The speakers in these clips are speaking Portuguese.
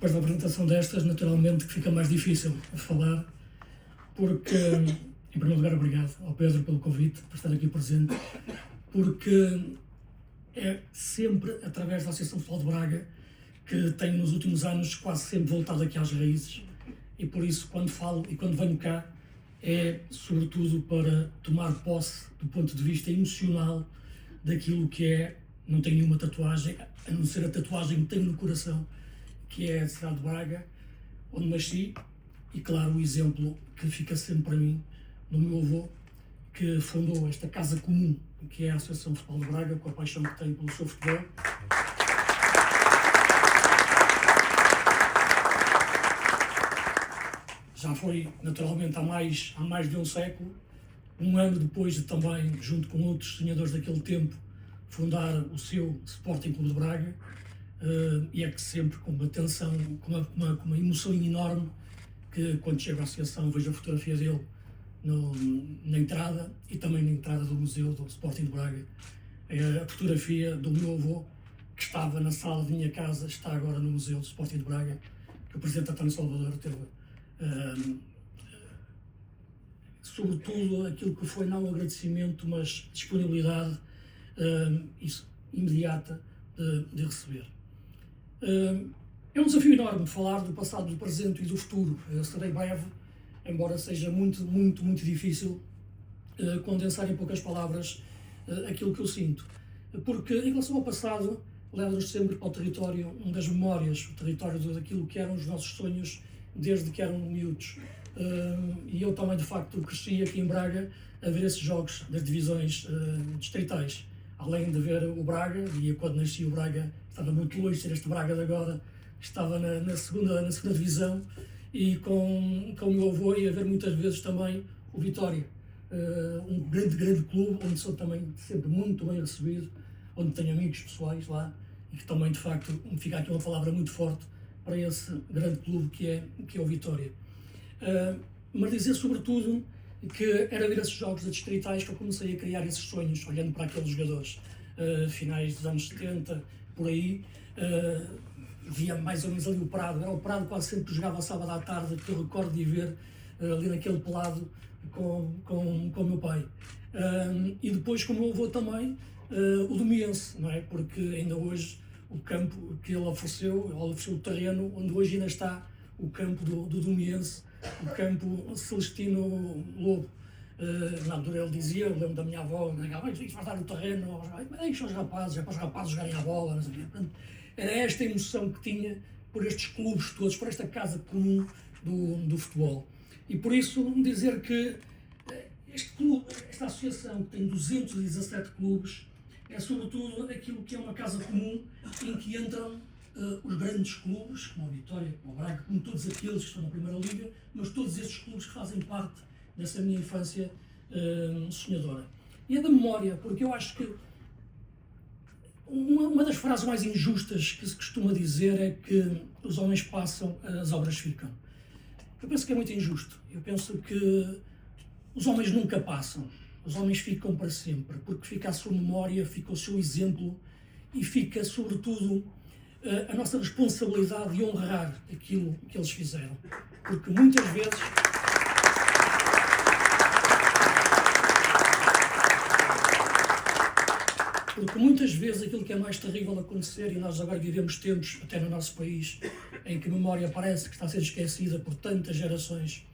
depois da apresentação destas, naturalmente que fica mais difícil a falar, porque, em primeiro lugar, obrigado ao Pedro pelo convite, por estar aqui presente, porque é sempre através da Associação de Futebol de Braga que tenho nos últimos anos quase sempre voltado aqui às raízes, e por isso quando falo e quando venho cá é sobretudo para tomar posse do ponto de vista emocional daquilo que é, não tenho nenhuma tatuagem, a não ser a tatuagem que tenho no coração, que é a cidade de Braga, onde nasci, e claro, o exemplo que fica sempre para mim, do meu avô, que fundou esta casa comum, que é a Associação de Futebol de Braga, com a paixão que tem pelo seu futebol. Já foi, naturalmente, há mais de um século, um ano depois de também, junto com outros sonhadores daquele tempo, fundar o seu Sporting Clube de Braga, e é que sempre com uma atenção, com uma emoção enorme, que quando chego à associação vejo a fotografia dele na entrada e também na entrada do museu do Sporting de Braga. A fotografia do meu avô, que estava na sala de minha casa, está agora no museu do Sporting de Braga, que o presidente António Salvador teve, sobretudo aquilo que foi não agradecimento, mas disponibilidade imediata de receber. É um desafio enorme falar do passado, do presente e do futuro. Eu serei breve, embora seja muito difícil condensar em poucas palavras aquilo que eu sinto. Porque, em relação ao passado, leva-nos sempre para o território das memórias, o território daquilo que eram os nossos sonhos desde que eram miúdos. E eu também, de facto, cresci aqui em Braga a ver esses jogos das divisões distritais. Além de ver o Braga, e quando nasci o Braga estava muito longe de ser este Braga de agora, estava na segunda divisão, e com o meu avô ia ver muitas vezes também o Vitória, um grande clube, onde sou também sempre muito bem recebido, onde tenho amigos pessoais lá, e que também, de facto, fica aqui uma palavra muito forte para esse grande clube que é o Vitória. Mas dizer, sobretudo, que era ver esses jogos de distritais que eu comecei a criar esses sonhos, olhando para aqueles jogadores, finais dos anos 70, por aí, via mais ou menos ali o Prado. Era o Prado quase sempre que jogava sábado à tarde, que eu recordo de ver ali naquele pelado com o meu pai. E depois com o meu avô também, o Domiense, não é? Porque ainda hoje o campo que ele ofereceu o terreno onde hoje ainda está o campo do Domiense, o campo Celestino Lobo. Na altura ele dizia, eu lembro da minha avó, isto vai dar o terreno, deixa os rapazes, é para os rapazes jogarem a bola, não sei o quê. Portanto, era esta emoção que tinha por estes clubes todos, por esta casa comum do futebol. E por isso dizer que este clube, esta associação que tem 217 clubes, é sobretudo aquilo que é uma casa comum em que entram os grandes clubes, como a Vitória, como o Braga, como todos aqueles que estão na Primeira Liga, mas todos estes clubes que fazem parte dessa minha infância sonhadora. E é da memória, porque eu acho que uma das frases mais injustas que se costuma dizer é que os homens passam, as obras ficam. Eu penso que é muito injusto. Eu penso que os homens nunca passam. Os homens ficam para sempre, porque fica a sua memória, fica o seu exemplo e fica, sobretudo, a nossa responsabilidade de honrar aquilo que eles fizeram. Porque muitas vezes aquilo que é mais terrível acontecer, e nós agora vivemos tempos, até no nosso país, em que a memória parece que está a ser esquecida por tantas gerações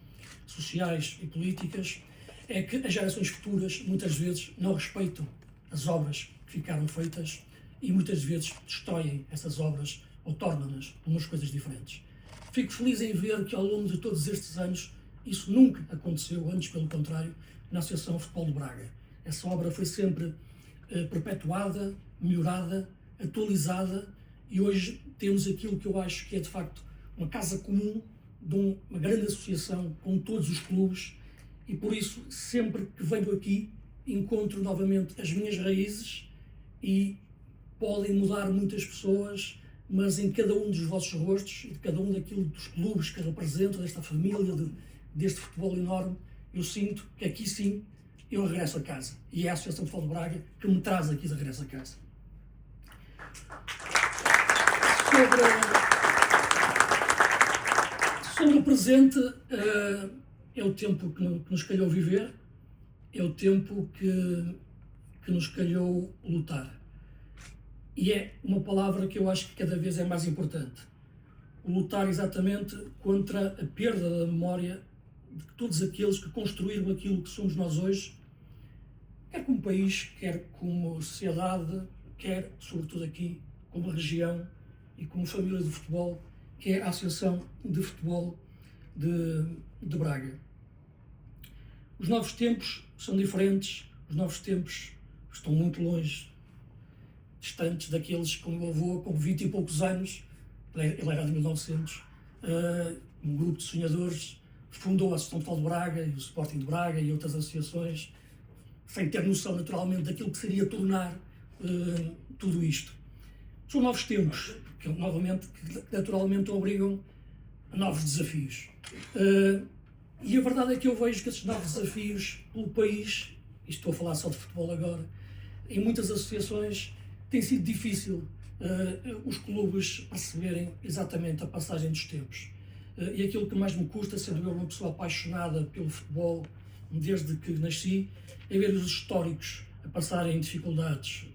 sociais e políticas, é que as gerações futuras muitas vezes não respeitam as obras que ficaram feitas e muitas vezes destroem essas obras ou tornam-nas umas coisas diferentes. Fico feliz em ver que ao longo de todos estes anos isso nunca aconteceu, antes pelo contrário, na Associação de Futebol de Braga. Essa obra foi sempre perpetuada, melhorada, atualizada, e hoje temos aquilo que eu acho que é de facto uma casa comum de uma grande associação com todos os clubes, e por isso sempre que venho aqui encontro novamente as minhas raízes, e podem mudar muitas pessoas, mas em cada um dos vossos rostos e de cada um dos clubes que representam, desta família, deste futebol enorme, eu sinto que aqui sim eu regresso a casa. E é a Associação de Futebol de Braga que me traz aqui de regresso a casa. presente é o tempo que nos calhou viver, é o tempo que nos calhou lutar. E é uma palavra que eu acho que cada vez é mais importante. O lutar exatamente contra a perda da memória de todos aqueles que construíram aquilo que somos nós hoje, quer como país, quer como sociedade, quer, sobretudo aqui, como região e como família de futebol, que é a Associação de Futebol de Braga. Os novos tempos são diferentes, os novos tempos estão muito longe, distantes daqueles com o meu avô, com 20 e poucos anos, ele era de 1900, um grupo de sonhadores, fundou a Associação de Futebol de Braga e o Sporting de Braga e outras associações, sem ter noção naturalmente daquilo que seria tornar tudo isto. São novos tempos, que naturalmente obrigam a novos desafios. E a verdade é que eu vejo que esses novos desafios pelo país, e estou a falar só de futebol agora, em muitas associações tem sido difícil os clubes perceberem exatamente a passagem dos tempos. E aquilo que mais me custa, sendo eu uma pessoa apaixonada pelo futebol desde que nasci, é ver os históricos a passarem dificuldades.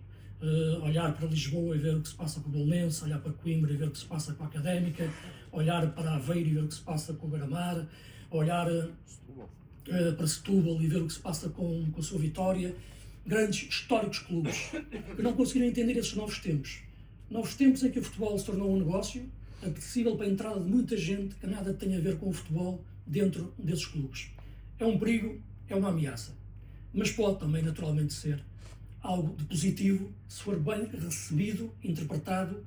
Olhar para Lisboa e ver o que se passa com o Belenenses, olhar para Coimbra e ver o que se passa com a Académica, olhar para Aveiro e ver o que se passa com o Beira-Mar, olhar para Setúbal e ver o que se passa com a sua Vitória. Grandes, históricos clubes que não conseguiram entender esses novos tempos. Novos tempos em que o futebol se tornou um negócio acessível para a entrada de muita gente que nada tem a ver com o futebol dentro desses clubes. É um perigo, é uma ameaça. Mas pode também, naturalmente, ser algo de positivo se for bem recebido, interpretado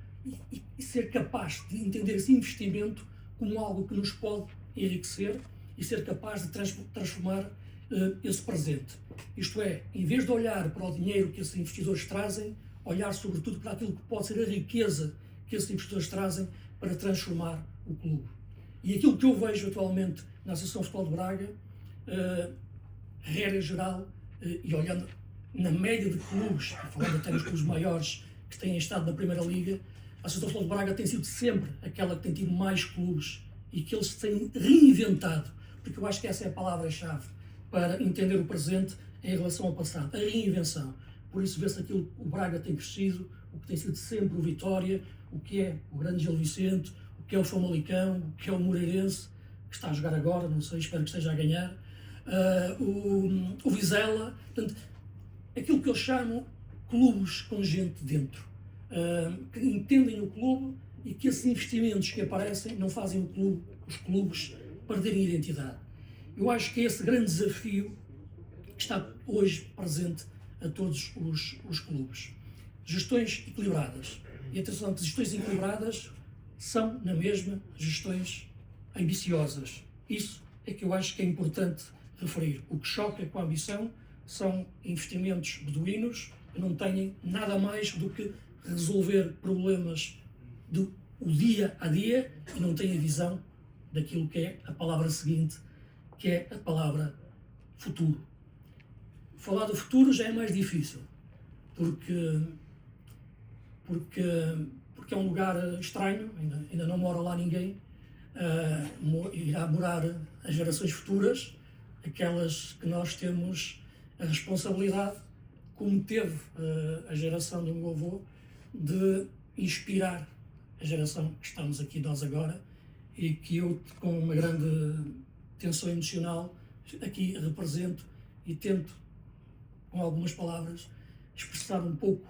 e ser capaz de entender esse investimento como algo que nos pode enriquecer e ser capaz de transformar esse presente. Isto é, em vez de olhar para o dinheiro que esses investidores trazem, olhar sobretudo para aquilo que pode ser a riqueza que esses investidores trazem para transformar o clube. E aquilo que eu vejo atualmente na Associação de Futebol de Braga, regra geral, e olhando na média de clubes, falando até nos clubes maiores que têm estado na Primeira Liga, a Associação de Futebol de Braga tem sido sempre aquela que tem tido mais clubes e que eles se têm reinventado, porque eu acho que essa é a palavra-chave para entender o presente em relação ao passado, a reinvenção. Por isso vê-se aquilo que o Braga tem crescido, o que tem sido sempre o Vitória, o que é o grande Gil Vicente, o que é o Famalicão, o que é o Moreirense, que está a jogar agora, não sei, espero que esteja a ganhar, o Vizela, portanto, aquilo que eu chamo clubes com gente dentro, que entendem o clube e que esses investimentos que aparecem não fazem os clubes perderem identidade. Eu acho que é esse grande desafio que está hoje presente a todos os clubes. Gestões equilibradas. E atenção, que gestões equilibradas são, na mesma, gestões ambiciosas. Isso é que eu acho que é importante referir. O que choca com a ambição são investimentos beduínos que não têm nada mais do que resolver problemas do dia a dia e não têm a visão daquilo que é a palavra seguinte, que é a palavra futuro. Falar do futuro já é mais difícil, porque é um lugar estranho, ainda não mora lá ninguém, irá morar as gerações futuras, aquelas que nós temos a responsabilidade, como teve a geração do meu avô, de inspirar a geração que estamos aqui nós agora e que eu, com uma grande tensão emocional, aqui represento e tento, com algumas palavras, expressar um pouco,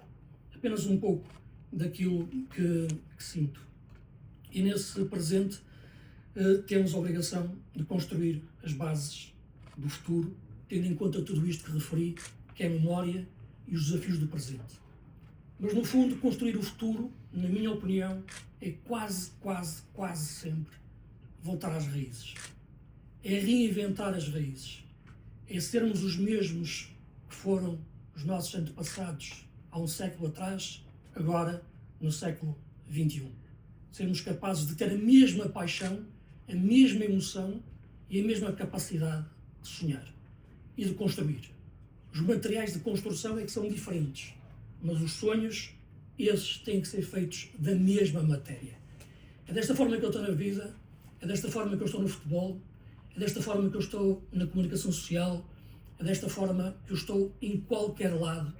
apenas um pouco, daquilo que sinto. E nesse presente temos a obrigação de construir as bases do futuro, tendo em conta tudo isto que referi, que é a memória e os desafios do presente. Mas, no fundo, construir o futuro, na minha opinião, é quase sempre voltar às raízes. É reinventar as raízes. É sermos os mesmos que foram os nossos antepassados há um século atrás, agora no século XXI. Sermos capazes de ter a mesma paixão, a mesma emoção e a mesma capacidade de sonhar e de construir. Os materiais de construção é que são diferentes, mas os sonhos, esses têm que ser feitos da mesma matéria. É desta forma que eu estou na vida, é desta forma que eu estou no futebol, é desta forma que eu estou na comunicação social, é desta forma que eu estou em qualquer lado,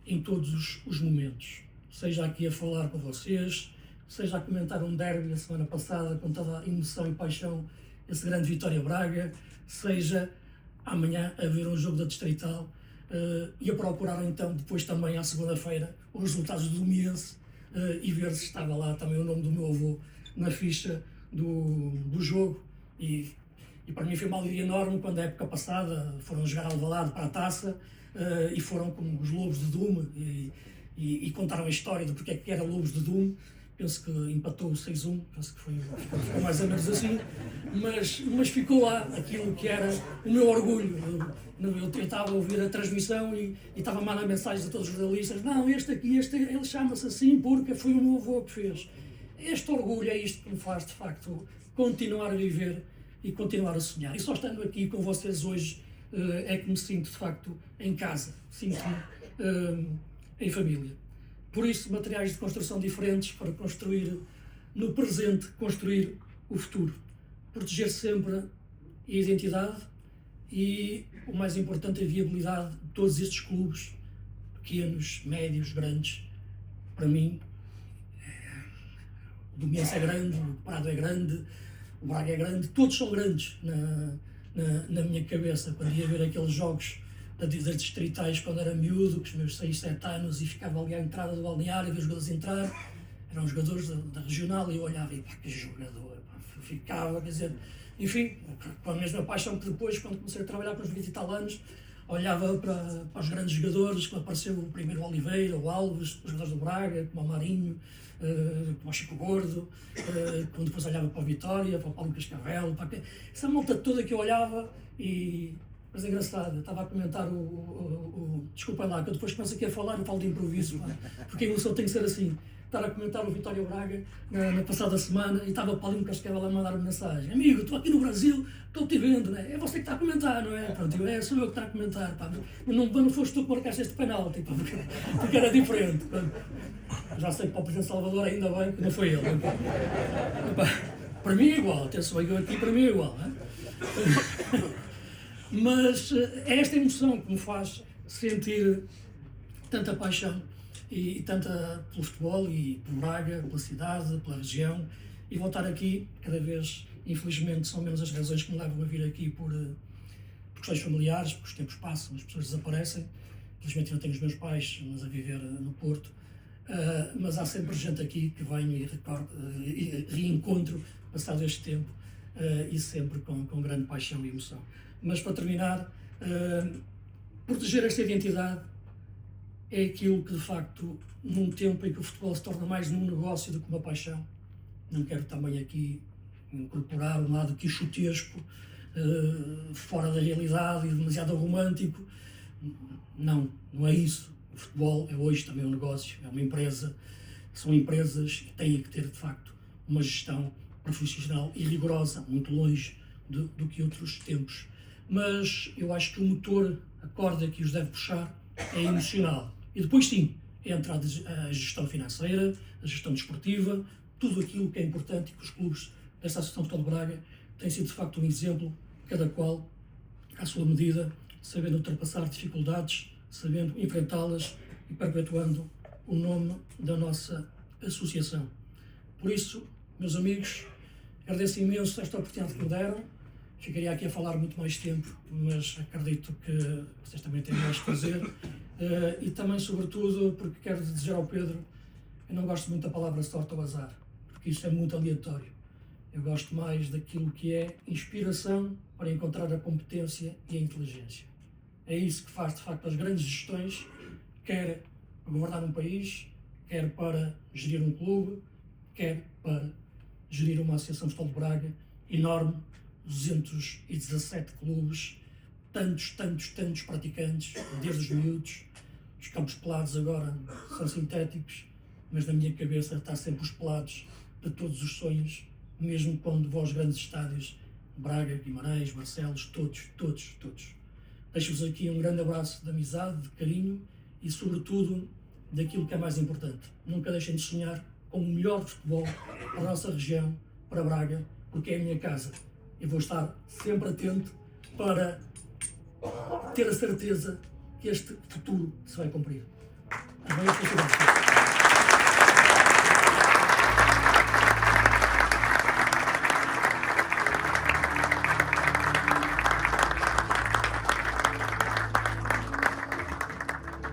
em todos os momentos. Seja aqui a falar com vocês, seja a comentar um derby a semana passada com toda a emoção e paixão, esse grande Vitória Braga, seja amanhã a ver um jogo da Distrital e a procurar então depois também à segunda-feira os resultados do Domiense e ver se estava lá também o nome do meu avô na ficha do jogo. E para mim foi uma alegria enorme quando a época passada foram jogar Alvalade para a taça e foram como os Lobos de Dume e contaram a história do porque é que era Lobos de Dume. Penso que empatou o 6-1, penso que foi mais ou menos assim, mas ficou lá aquilo que era o meu orgulho. Eu tentava ouvir a transmissão e estava a mandar mensagens a todos os jornalistas: não, este ele chama-se assim porque foi o meu avô que fez. Este orgulho é isto que me faz, de facto, continuar a viver e continuar a sonhar. E só estando aqui com vocês hoje é que me sinto, de facto, em casa, sinto-me em família. Por isso, materiais de construção diferentes para construir no presente, construir o futuro. Proteger sempre a identidade e, o mais importante, a viabilidade de todos estes clubes, pequenos, médios, grandes. Para mim, o Domiense é grande, o Prado é grande, o Braga é grande, todos são grandes na minha cabeça. Quando ia ver aqueles jogos das distritais quando era miúdo, com os meus 6, 7 anos, e ficava ali à entrada do balneário e ver os jogadores entrar, eram jogadores da regional, e eu olhava e pá, que jogador, pá, ficava, quer dizer, enfim, com a mesma paixão que depois, quando comecei a trabalhar com os 20 e tal anos, olhava para os grandes jogadores, que apareceu o primeiro Oliveira, o Alves, os jogadores do Braga, como o Marinho, como o Chico Gordo, quando depois olhava para o Vitória, para o Paulo Cascavel, para essa malta toda que eu olhava e... Mas é engraçado, eu estava a comentar desculpa lá, que eu depois começo aqui a falar, eu falo de improviso, porque a emoção tem que ser assim. Estava a comentar o Vitória Braga na passada semana e estava o Paulinho Cascavel a mandar-me mensagem: amigo, estou aqui no Brasil, estou-te vendo, né? É você que está a comentar, não é? Pronto, sou eu que está a comentar, pá. Não foste tu que marcaste este penalti, pá, porque era diferente. Pronto. Já sei que para o Presidente Salvador ainda bem que não foi ele. Para mim é igual, atenção, eu aqui para mim é igual. Mas é esta emoção que me faz sentir tanta paixão e tanta pelo futebol e por Braga, pela cidade, pela região, e voltar aqui cada vez, infelizmente, são menos as razões que me levam a vir aqui por questões familiares, porque os tempos passam, as pessoas desaparecem. Infelizmente eu tenho os meus pais, mas a viver no Porto, mas há sempre gente aqui que vem e reencontro passado este tempo e sempre com grande paixão e emoção. Mas para terminar, proteger esta identidade é aquilo que de facto, num tempo em que o futebol se torna mais um negócio do que uma paixão, não quero também aqui incorporar um lado quixotesco, fora da realidade e demasiado romântico. Não é isso. O futebol é hoje também um negócio, é uma empresa, são empresas que têm que ter de facto uma gestão profissional e rigorosa, muito longe do que outros tempos. Mas eu acho que o motor, a corda que os deve puxar é emocional. E depois sim, entra a gestão financeira, a gestão desportiva, tudo aquilo que é importante e que os clubes desta Associação de Futebol de Braga têm sido de facto um exemplo, cada qual à sua medida, sabendo ultrapassar dificuldades, sabendo enfrentá-las e perpetuando o nome da nossa associação. Por isso, meus amigos, agradeço imenso esta oportunidade que me deram. Ficaria aqui a falar muito mais tempo, mas acredito que vocês também têm mais que fazer. E também, sobretudo, porque quero desejar ao Pedro, eu não gosto muito da palavra sorte ou azar, porque isso é muito aleatório. Eu gosto mais daquilo que é inspiração para encontrar a competência e a inteligência. É isso que faz, de facto, as grandes gestões, quer para governar um país, quer para gerir um clube, quer para gerir uma associação de futebol de Braga enorme, 217 clubes, tantos praticantes, desde os miúdos. Os campos pelados agora são sintéticos, mas na minha cabeça está sempre os pelados de todos os sonhos, mesmo quando vou aos grandes estádios, Braga, Guimarães, Barcelos, todos. Deixo-vos aqui um grande abraço de amizade, de carinho e, sobretudo, daquilo que é mais importante. Nunca deixem de sonhar com o melhor futebol para a nossa região, para Braga, porque é a minha casa. Eu vou estar sempre atento para ter a certeza que este futuro se vai cumprir. As maiores felicidades.